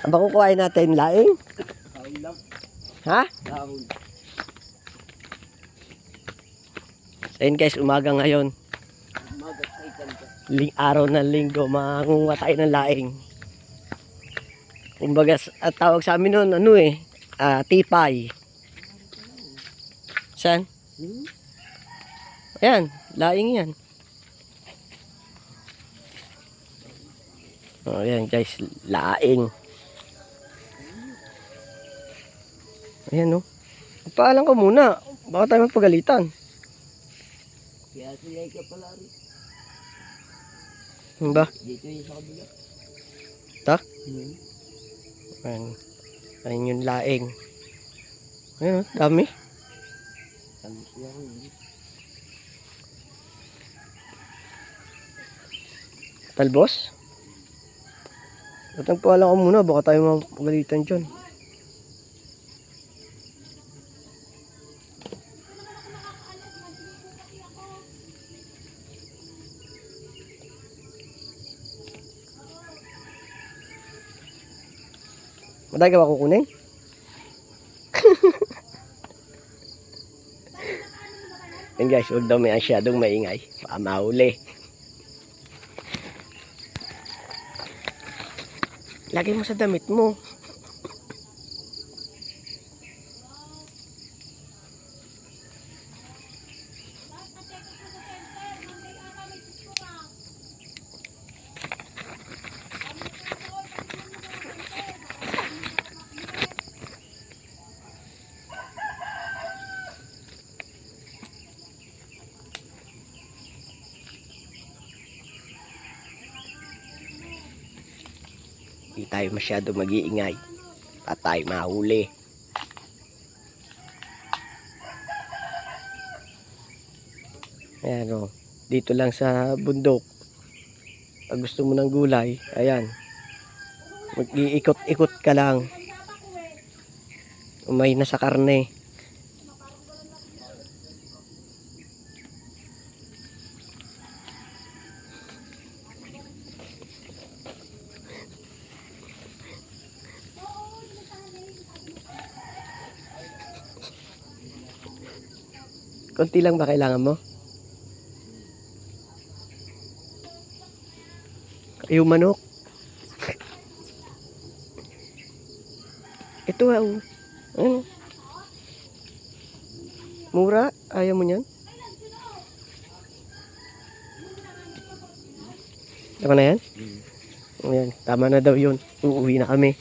Aba kukuhain natin laing? Dahon lang. Ha? Dahon. So yun guys, umaga ngayon. Umaga sa ikan ka. Araw ng linggo, mangunguha tayo ng laing. Kumbaga, at tawag sa amin nun, ano eh, tipay. Saan? Ayan, laing yan. Oh, ayan guys, laing. Ayan oh. Paalam ka muna, baka tayo magpagalitan. Kaya sila ka pala rin. Ba? Dito yung sa kabila. Ta? Ayan. Ayan yung laing. Ayan oh, dami. Tamis niya ako yun. Talbos? Batang paalam ka muna, baka tayo magpagalitan dyan. Matay ka ba kukunin? Yan guys, huwag daw may asyadong maingay. Baka mahuli. Lagay mo sa damit mo. Hindi tayo masyado mag-iingay at tayo mahuli. Ayan o, dito lang sa bundok. Pag gusto mo ng gulay, ayan, mag-iikot-ikot ka lang. Umay na sa karne. Konti lang ba kailangan mo? Ayaw manok. Ito ah. Ano? Mura? Ayaw mo niyan? Tama na yan? Ayan, tama na daw yun. Uuwi na kami.